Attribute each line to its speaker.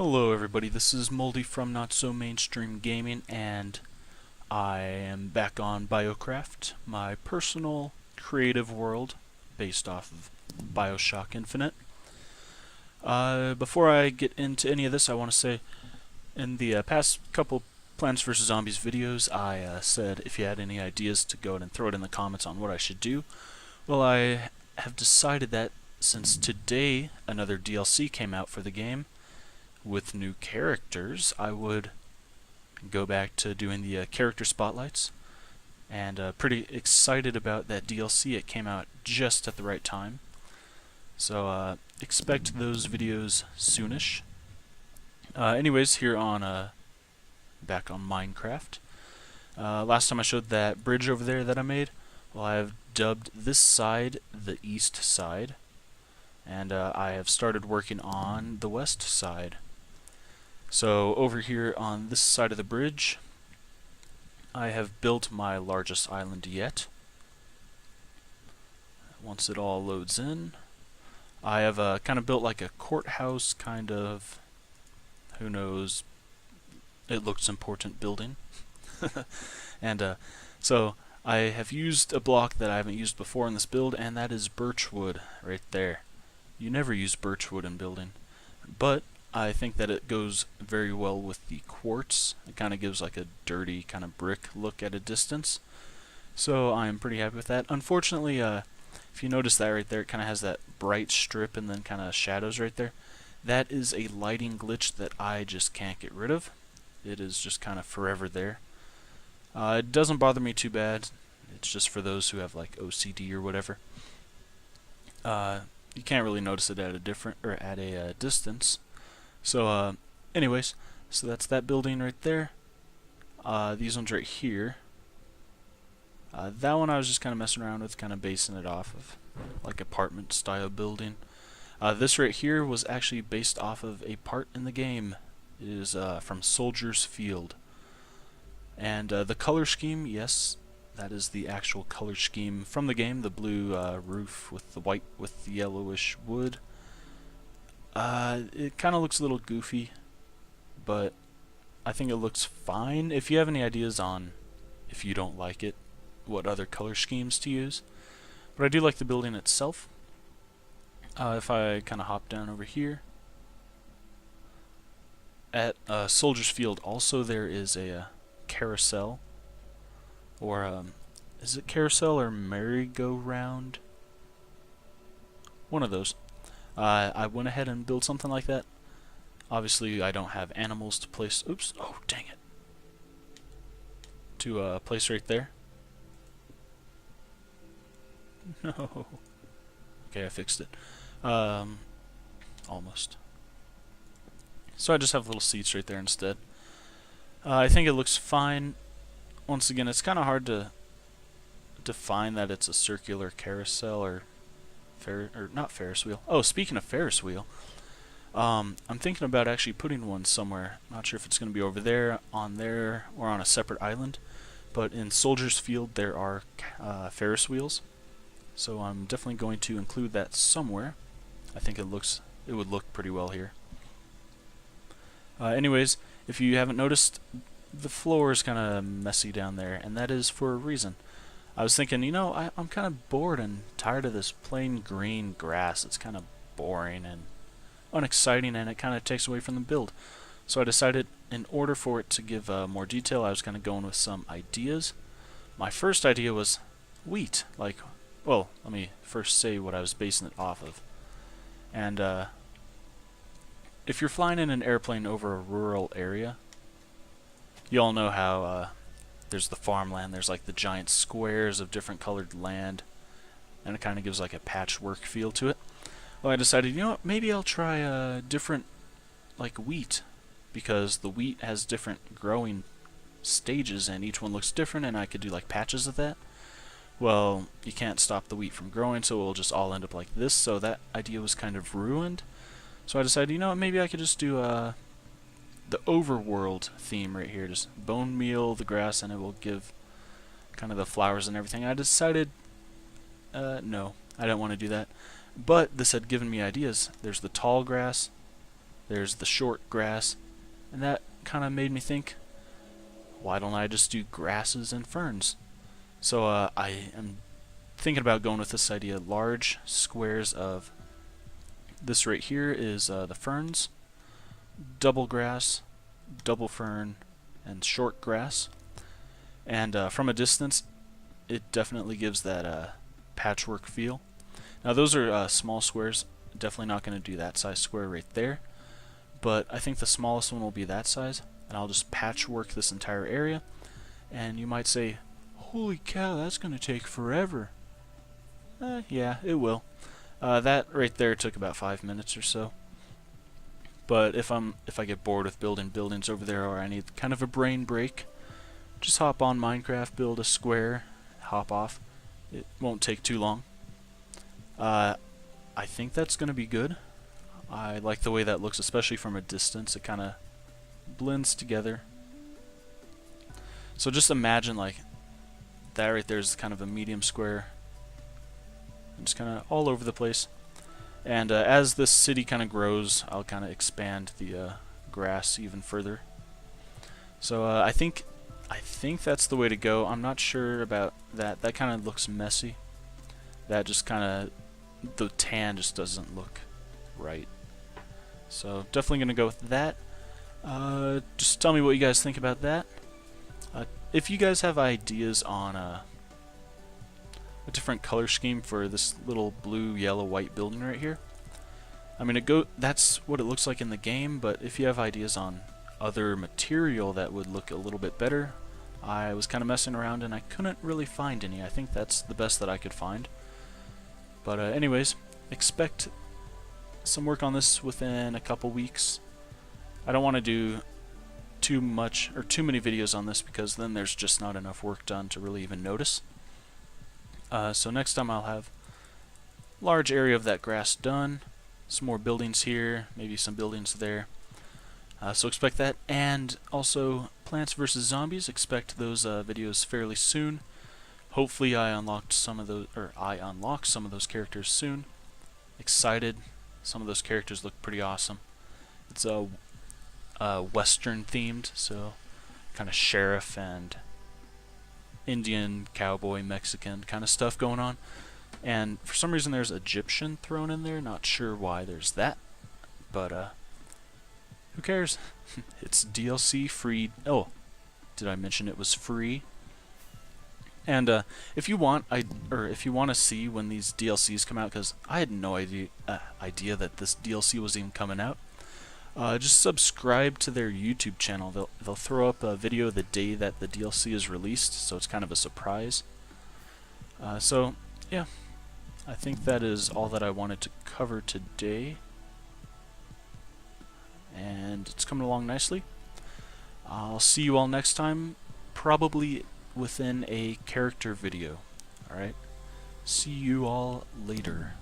Speaker 1: Hello everybody, this is Moldy from Not So Mainstream Gaming, and I am back on Biocraft, my personal creative world based off of Bioshock Infinite. Before I get into any of this, I want to say in the past couple Plants vs. Zombies videos, I said if you had any ideas to go ahead and throw it in the comments on what I should do. Well, I have decided that since today another DLC came out for the game, with new characters, I would go back to doing the character spotlights, and pretty excited about that DLC. It came out just at the right time, so expect those videos soonish. Anyways, here on back on Minecraft. Last time I showed that bridge over there that I made. Well, I have dubbed this side the east side, and I have started working on the west side. So over here on this side of the bridge, I have built my largest island yet. Once it all loads in, I have kind of built like a courthouse, kind of, who knows, it looks important building. And so I have used a block that I haven't used before in this build, and that is birchwood right there. You never use birchwood in building, but I think that it goes very well with the quartz. It kind of gives like a dirty kind of brick look at a distance. So I'm pretty happy with that. Unfortunately, if you notice that right there, it kind of has that bright strip and then kind of shadows right there. That is a lighting glitch that I just can't get rid of. It is just kind of forever there. It doesn't bother me too bad. It's just for those who have like OCD or whatever. You can't really notice it at a distance. So, anyways, so that's that building right there. These ones right here. That one I was just kind of messing around with, kind of basing it off of like apartment style building. This right here was actually based off of a part in the game. It is from Soldier's Field. And the color scheme, yes, that is the actual color scheme from the game. The blue roof with the white with the yellowish wood. It kind of looks a little goofy, but I think it looks fine. If you have any ideas on, if you don't like it, what other color schemes to use. But I do like the building itself. If I kind of hop down over here. At Soldier's Field also there is a carousel, or is it carousel or merry-go-round? One of those. I went ahead and built something like that. Obviously, I don't have animals to place. Oops! Oh, dang it! To place right there. No. Okay, I fixed it. Almost. So I just have little seats right there instead. I think it looks fine. Once again, it's kind of hard to define that it's a circular carousel or not Ferris wheel. Oh, speaking of Ferris wheel, I'm thinking about actually putting one somewhere. Not sure if it's going to be over there, or on a separate island. But in Soldier's Field there are Ferris wheels, so I'm definitely going to include that somewhere. I think it would look pretty well here. Anyways, if you haven't noticed, the floor is kind of messy down there, and that is for a reason. I was thinking, you know, I'm kind of bored and tired of this plain green grass. It's kind of boring and unexciting, and it kind of takes away from the build. So I decided, in order for it to give more detail, I was kind of going with some ideas. My first idea was wheat. Well, let me first say what I was basing it off of. And if you're flying in an airplane over a rural area, you all know how there's the farmland, there's like the giant squares of different colored land, and it kind of gives like a patchwork feel to it. Well, I decided, you know what, maybe I'll try different, like wheat, because the wheat has different growing stages and each one looks different, and I could do like patches of that. Well, you can't stop the wheat from growing, so it will just all end up like this, so that idea was kind of ruined. So I decided, you know what, maybe I could just do the overworld theme right here, just bone meal the grass, and it will give kind of the flowers and everything. I decided, no, I don't want to do that. But this had given me ideas. There's the tall grass, there's the short grass, and that kind of made me think, why don't I just do grasses and ferns? So I am thinking about going with this idea: large squares of this right here is the ferns, double grass, double fern, and short grass. And from a distance, it definitely gives that patchwork feel. Now those are small squares, definitely not going to do that size square right there, but I think the smallest one will be that size, and I'll just patchwork this entire area. And you might say, holy cow, that's going to take forever. Yeah, it will. That right there took about 5 minutes or so. But if I get bored with building buildings over there, or I need kind of a brain break, just hop on Minecraft, build a square, hop off. It won't take too long. I think that's going to be good. I like the way that looks, especially from a distance. It kind of blends together. So just imagine like that right there is kind of a medium square. And just kind of all over the place. And as this city kind of grows, I'll kind of expand the grass even further. So I think that's the way to go. I'm not sure about that. That kind of looks messy. That just kind of, the tan just doesn't look right. So definitely going to go with that. Just tell me what you guys think about that. If you guys have ideas on a different color scheme for this little blue, yellow, white building right here, I mean, that's what it looks like in the game, but if you have ideas on other material that would look a little bit better, I was kind of messing around and I couldn't really find any. I think that's the best that I could find. But anyways, expect some work on this within a couple weeks. I don't want to do too much or too many videos on this, because then there's just not enough work done to really even notice. So next time I'll have a large area of that grass done, some more buildings here, maybe some buildings there. So expect that, and also Plants vs. Zombies, expect those videos fairly soon. Hopefully I unlock some of those characters soon. Excited. Some of those characters look pretty awesome. It's Western themed, so kind of sheriff and Indian, cowboy, Mexican kind of stuff going on. And for some reason there's Egyptian thrown in there. Not sure why there's that, but who cares? It's DLC free. Oh, did I mention it was free? And if you want, if you want to see when these DLCs come out, because I had no idea that this DLC was even coming out, just subscribe to their YouTube channel. They'll throw up a video the day that the DLC is released, so it's kind of a surprise. So yeah, I think that is all that I wanted to cover today, and it's coming along nicely. I'll see you all next time, probably within a character video. Alright, see you all later.